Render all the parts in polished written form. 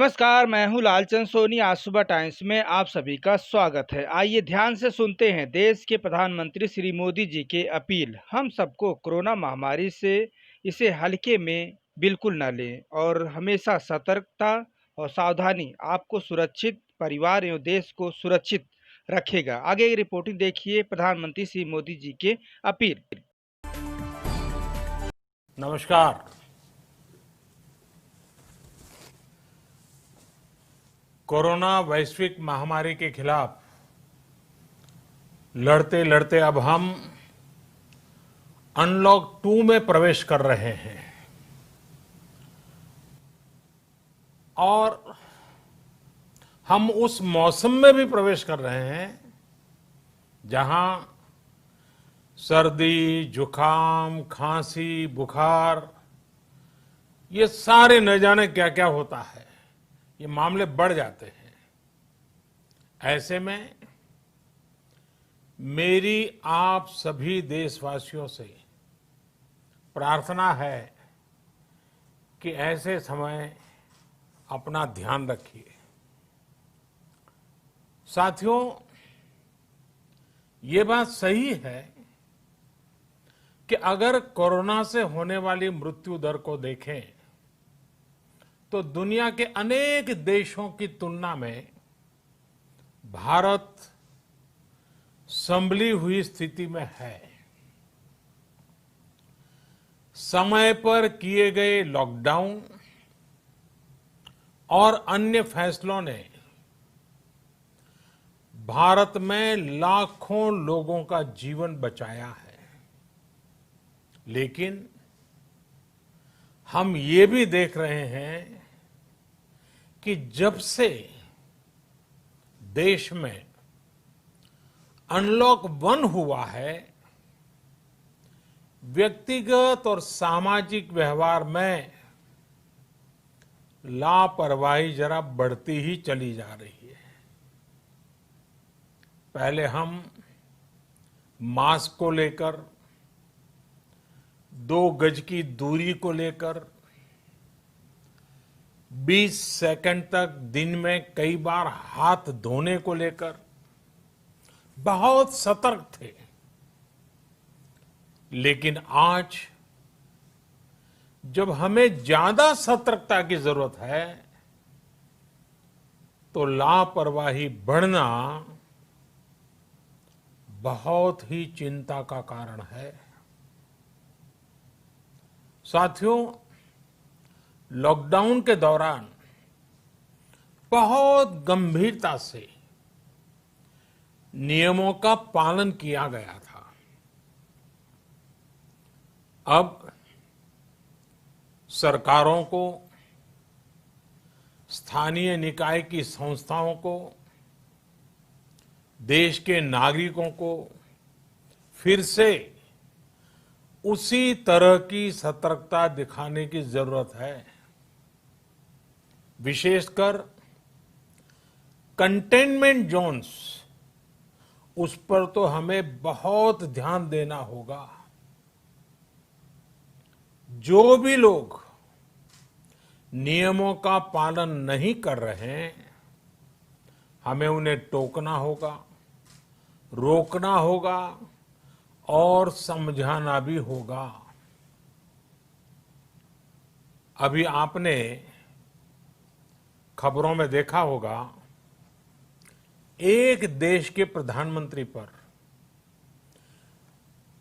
नमस्कार, मैं हूँ लालचंद सोनी। आज सुबह टाइम्स में आप सभी का स्वागत है। आइए ध्यान से सुनते हैं देश के प्रधानमंत्री श्री मोदी जी के अपील। हम सबको कोरोना महामारी से इसे हल्के में बिल्कुल न लें और हमेशा सतर्कता और सावधानी आपको सुरक्षित, परिवार एवं देश को सुरक्षित रखेगा। आगे की रिपोर्टिंग देखिए प्रधानमंत्री श्री मोदी जी के अपील। नमस्कार। कोरोना वैश्विक महामारी के खिलाफ लड़ते लड़ते अब हम अनलॉक 2 में प्रवेश कर रहे हैं और हम उस मौसम में भी प्रवेश कर रहे हैं जहां सर्दी, जुकाम, खांसी, बुखार ये सारे न जाने क्या क्या होता है, ये मामले बढ़ जाते हैं। ऐसे में मेरी आप सभी देशवासियों से प्रार्थना है कि ऐसे समय अपना ध्यान रखिए। साथियों, ये बात सही है कि अगर कोरोना से होने वाली मृत्यु दर को देखें तो दुनिया के अनेक देशों की तुलना में भारत संभली हुई स्थिति में है। समय पर किए गए लॉकडाउन और अन्य फैसलों ने भारत में लाखों लोगों का जीवन बचाया है, लेकिन हम ये भी देख रहे हैं कि जब से देश में अनलॉक 1 हुआ है, व्यक्तिगत और सामाजिक व्यवहार में लापरवाही जरा बढ़ती ही चली जा रही है। पहले हम मास्क को लेकर, 2 गज की दूरी को लेकर 20 सेकंड तक दिन में कई बार हाथ धोने को लेकर बहुत सतर्क थे, लेकिन आज जब हमें ज्यादा सतर्कता की जरूरत है तो लापरवाही बढ़ना बहुत ही चिंता का कारण है। साथियों, लॉकडाउन के दौरान बहुत गंभीरता से नियमों का पालन किया गया था। अब सरकारों को, स्थानीय निकाय की संस्थाओं को, देश के नागरिकों को फिर से उसी तरह की सतर्कता दिखाने की जरूरत है। विशेषकर कंटेनमेंट जोन्स, उस पर तो हमें बहुत ध्यान देना होगा। जो भी लोग नियमों का पालन नहीं कर रहे हैं, हमें उन्हें टोकना होगा, रोकना होगा और समझाना भी होगा। अभी आपने खबरों में देखा होगा, एक देश के प्रधानमंत्री पर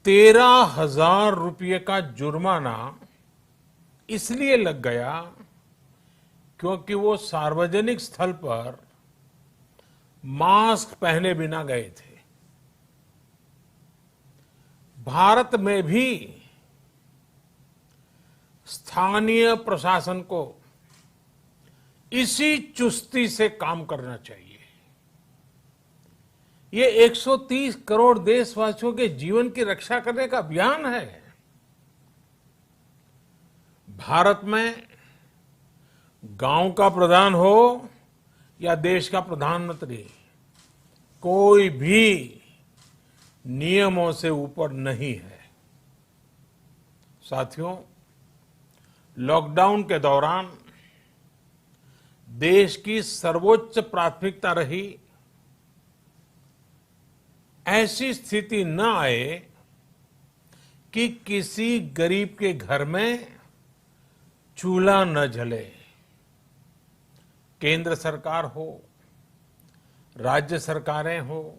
13,000 रुपये का जुर्माना इसलिए लग गया क्योंकि वो सार्वजनिक स्थल पर मास्क पहने बिना गए थे। भारत में भी स्थानीय प्रशासन को इसी चुस्ती से काम करना चाहिए। ये 130 करोड़ देशवासियों के जीवन की रक्षा करने का अभियान है। भारत में गांव का प्रधान हो या देश का प्रधानमंत्री, कोई भी नियमों से ऊपर नहीं है। साथियों, लॉकडाउन के दौरान देश की सर्वोच्च प्राथमिकता रही। ऐसी स्थिति न आए कि किसी गरीब के घर में चूल्हा न जले। केंद्र सरकार हो, राज्य सरकारें हो,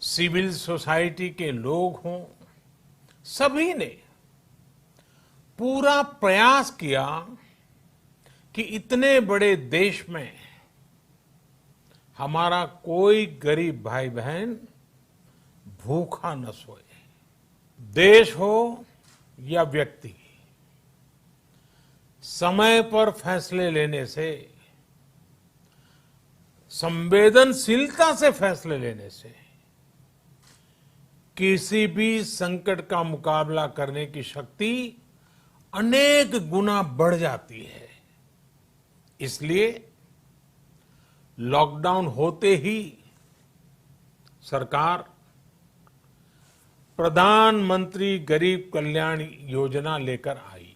सिविल सोसाइटी के लोग हों, सभी ने पूरा प्रयास किया कि इतने बड़े देश में हमारा कोई गरीब भाई बहन भूखा न सोए। देश हो या व्यक्ति, समय पर फैसले लेने से, संवेदनशीलता से फैसले लेने से किसी भी संकट का मुकाबला करने की शक्ति अनेक गुना बढ़ जाती है। इसलिए लॉकडाउन होते ही सरकार प्रधानमंत्री गरीब कल्याण योजना लेकर आई।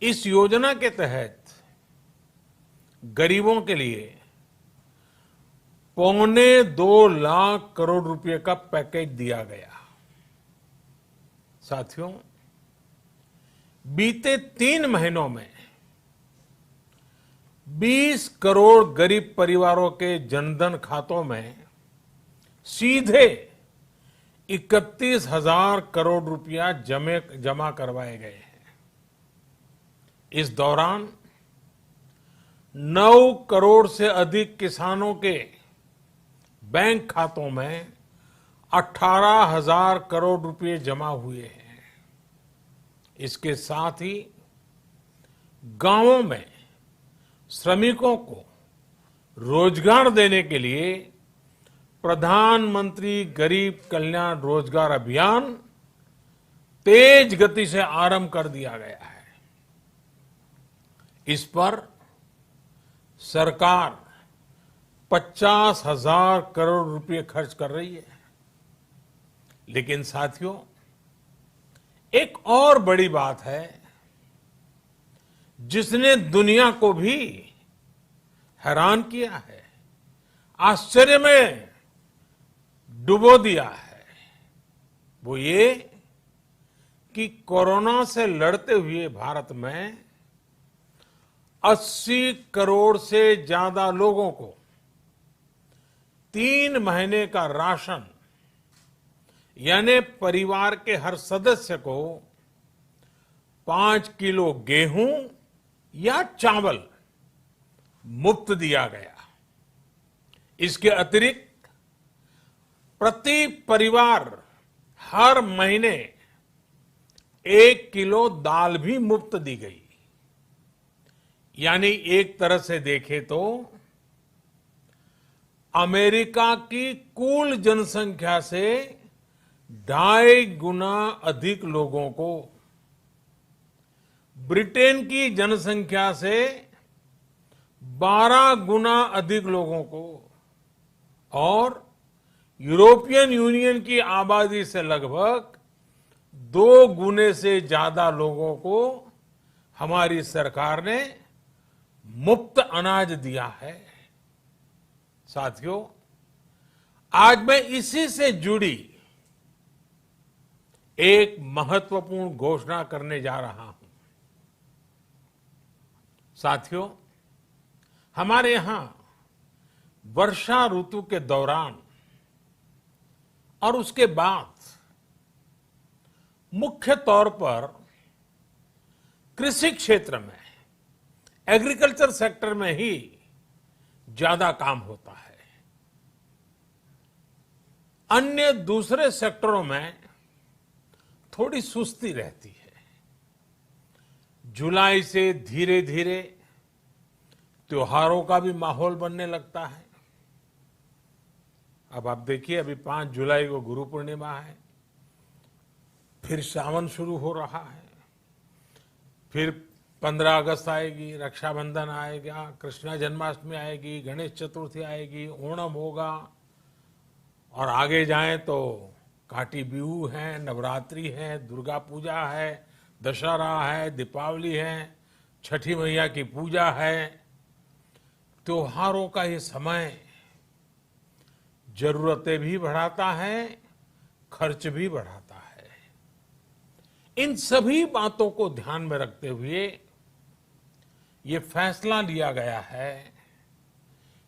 इस योजना के तहत गरीबों के लिए 2.25 लाख करोड़ रुपए का पैकेज दिया गया। साथियों, बीते 3 महीनों में 20 करोड़ गरीब परिवारों के जनधन खातों में सीधे 31,000 करोड़ रुपया जमा करवाए गए हैं। इस दौरान 9 करोड़ से अधिक किसानों के बैंक खातों में 18,000 करोड़ रुपए जमा हुए हैं। इसके साथ ही गांवों में श्रमिकों को रोजगार देने के लिए प्रधानमंत्री गरीब कल्याण रोजगार अभियान तेज गति से आरंभ कर दिया गया है। इस पर सरकार 50,000 करोड़ रुपए खर्च कर रही है। लेकिन साथियों, एक और बड़ी बात है जिसने दुनिया को भी हैरान किया है, आश्चर्य में डुबो दिया है। वो ये कि कोरोना से लड़ते हुए भारत में 80 करोड़ से ज्यादा लोगों को 3 महीने का राशन, यानी परिवार के हर सदस्य को 5 किलो गेहूं या चावल मुफ्त दिया गया। इसके अतिरिक्त प्रति परिवार हर महीने 1 किलो दाल भी मुफ्त दी गई। यानी एक तरह से देखें तो अमेरिका की कुल जनसंख्या से 2.5 गुना अधिक लोगों को, ब्रिटेन की जनसंख्या से 12 गुना अधिक लोगों को और यूरोपियन यूनियन की आबादी से लगभग 2 गुने से ज्यादा लोगों को हमारी सरकार ने मुफ्त अनाज दिया है। साथियों, आज मैं इसी से जुड़ी एक महत्वपूर्ण घोषणा करने जा रहा हूं। साथियों, हमारे यहां वर्षा ऋतु के दौरान और उसके बाद मुख्य तौर पर कृषि क्षेत्र में, एग्रीकल्चर सेक्टर में ही ज्यादा काम होता है। अन्य दूसरे सेक्टरों में थोड़ी सुस्ती रहती है। जुलाई से धीरे धीरे त्योहारों का भी माहौल बनने लगता है। अब आप देखिए, अभी 5 जुलाई को गुरु पूर्णिमा है, फिर सावन शुरू हो रहा है, फिर 15 अगस्त आएगी, रक्षाबंधन आएगा, कृष्ण जन्माष्टमी आएगी, गणेश चतुर्थी आएगी, ओणम होगा और आगे जाएं तो काटी बिहू है, नवरात्रि है, दुर्गा पूजा है, दशहरा है, दीपावली है, छठी मैया की पूजा है, त्योहारों का ये समय जरूरतें भी बढ़ाता है, खर्च भी बढ़ाता है। इन सभी बातों को ध्यान में रखते हुए ये फैसला लिया गया है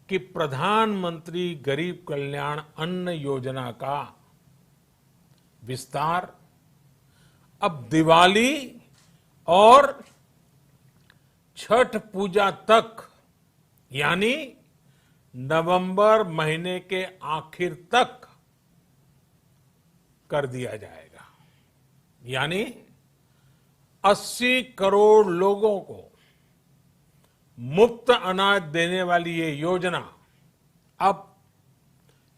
कि प्रधानमंत्री गरीब कल्याण अन्न योजना का विस्तार अब दिवाली और छठ पूजा तक, यानी नवंबर महीने के आखिर तक कर दिया जाएगा। यानी 80 करोड़ लोगों को मुफ्त अनाज देने वाली ये योजना अब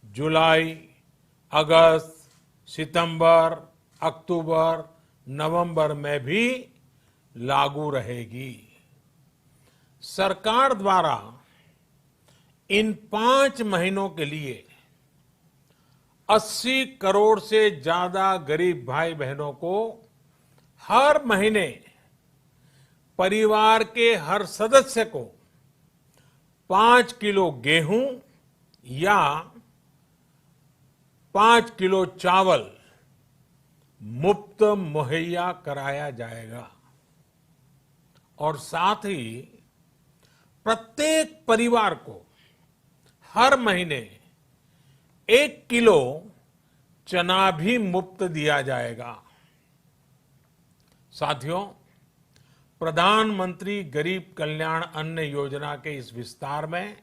जुलाई, अगस्त, सितंबर, अक्टूबर, नवंबर में भी लागू रहेगी। सरकार द्वारा इन 5 महीनों के लिए 80 करोड़ से ज्यादा गरीब भाई बहनों को हर महीने परिवार के हर सदस्य को 5 किलो गेहूं या 5 किलो चावल मुफ्त मुहैया कराया जाएगा। और साथ ही प्रत्येक परिवार को हर महीने 1 किलो चना भी मुफ्त दिया जाएगा। साथियों, प्रधानमंत्री गरीब कल्याण अन्न योजना के इस विस्तार में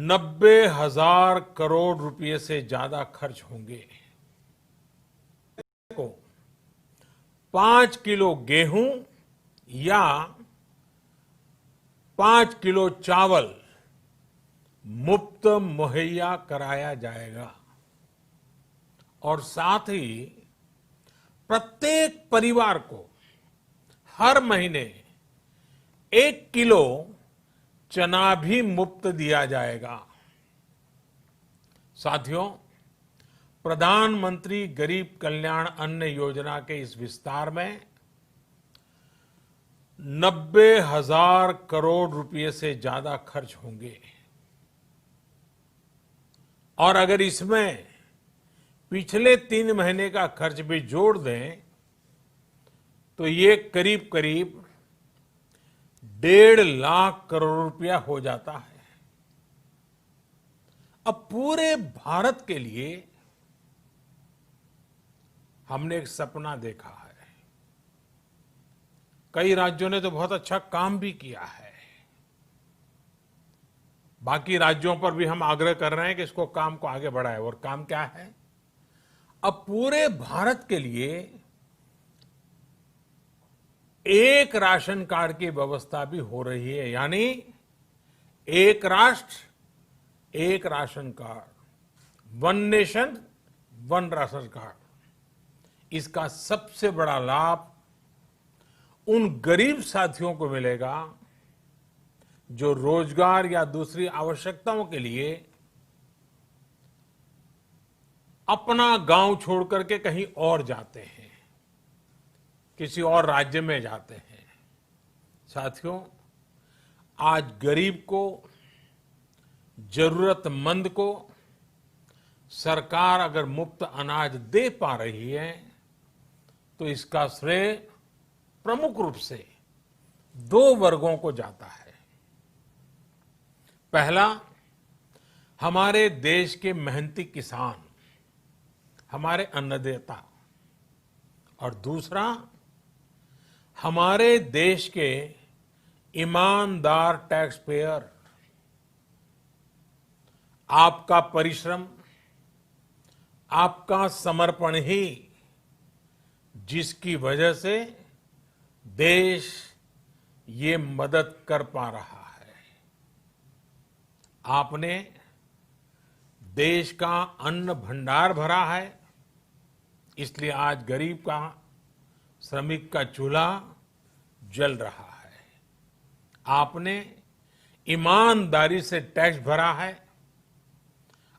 90,000 करोड़ रुपए से ज्यादा खर्च होंगे। को 5 किलो गेहूं या 5 किलो चावल मुफ्त मुहैया कराया जाएगा। और साथ ही प्रत्येक परिवार को हर महीने 1 किलो चना भी मुफ्त दिया जाएगा। साथियों, प्रधानमंत्री गरीब कल्याण अन्न योजना के इस विस्तार में 90,000 करोड़ रुपए से ज्यादा खर्च होंगे। और अगर इसमें पिछले 3 महीने का खर्च भी जोड़ दें तो ये करीब करीब 1.5 लाख करोड़ रुपया हो जाता है। अब पूरे भारत के लिए हमने एक सपना देखा है। कई राज्यों ने तो बहुत अच्छा काम भी किया है। बाकी राज्यों पर भी हम आग्रह कर रहे हैं कि इसको काम को आगे बढ़ाएं। और काम क्या है? अब पूरे भारत के लिए एक राशन कार्ड की व्यवस्था भी हो रही है। यानी एक राष्ट्र एक ration card, 1 nation 1 ration card. इसका सबसे बड़ा लाभ उन गरीब साथियों को मिलेगा जो रोजगार या दूसरी आवश्यकताओं के लिए अपना गांव छोड़ करके कहीं और जाते हैं, किसी और राज्य में जाते हैं। साथियों, आज गरीब को, जरूरतमंद को सरकार अगर मुफ्त अनाज दे पा रही है तो इसका श्रेय प्रमुख रूप से 2 वर्गों को जाता है। पहला, हमारे देश के मेहनती किसान, हमारे अन्नदाता। और दूसरा, हमारे देश के ईमानदार टैक्स पेयर। आपका परिश्रम, आपका समर्पण ही जिसकी वजह से देश ये मदद कर पा रहा है। आपने देश का अन्न भंडार भरा है, इसलिए आज गरीब का, श्रमिक का चूल्हा जल रहा है। आपने ईमानदारी से टैक्स भरा है,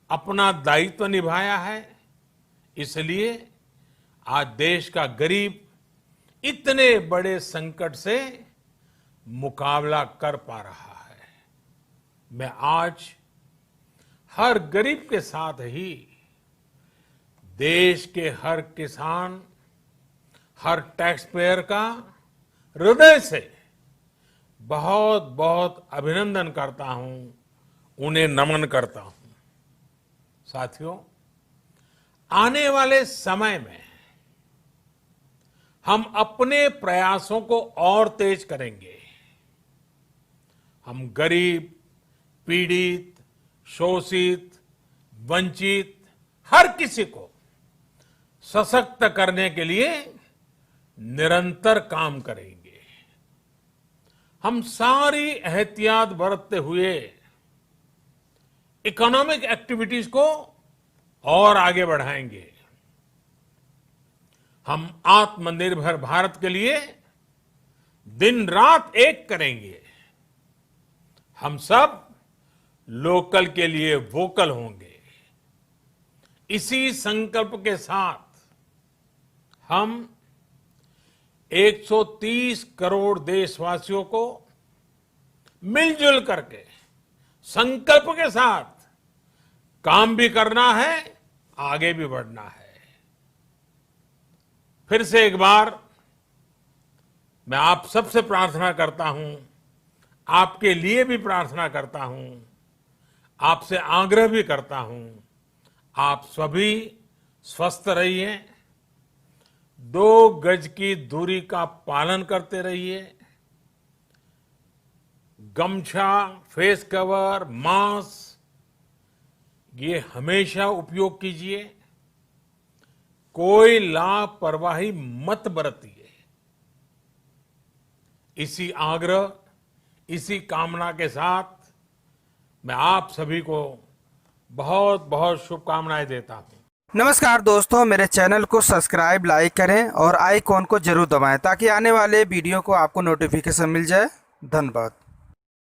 अपना दायित्व निभाया है, इसलिए आज देश का गरीब इतने बड़े संकट से मुकाबला कर पा रहा है। मैं आज हर गरीब के साथ ही देश के हर किसान, हर टैक्स पेयर का हृदय से बहुत बहुत अभिनंदन करता हूं, उन्हें नमन करता हूं। साथियों, आने वाले समय में हम अपने प्रयासों को और तेज करेंगे। हम गरीब, पीड़ित, शोषित, वंचित हर किसी को सशक्त करने के लिए निरंतर काम करेंगे। हम सारी एहतियात बरतते हुए इकोनॉमिक एक्टिविटीज को और आगे बढ़ाएंगे। हम आत्मनिर्भर भारत के लिए दिन रात एक करेंगे। हम सब लोकल के लिए वोकल होंगे। इसी संकल्प के साथ हम 130 करोड़ देशवासियों को मिलजुल करके संकल्प के साथ काम भी करना है, आगे भी बढ़ना है। फिर से एक बार मैं आप सबसे प्रार्थना करता हूं, आपके लिए भी प्रार्थना करता हूं, आपसे आग्रह भी करता हूं, आप सभी स्वस्थ रहिए, 2 गज की दूरी का पालन करते रहिए, गमछा, फेस कवर, मास्क ये हमेशा उपयोग कीजिए। कोई लापरवाही मत बरतिए। इसी आग्रह, इसी कामना के साथ मैं आप सभी को बहुत बहुत शुभकामनाएं देता हूं। नमस्कार दोस्तों, मेरे चैनल को सब्सक्राइब, लाइक करें और आइकॉन को जरूर दबाएं ताकि आने वाले वीडियो को आपको नोटिफिकेशन मिल जाए। धन्यवाद।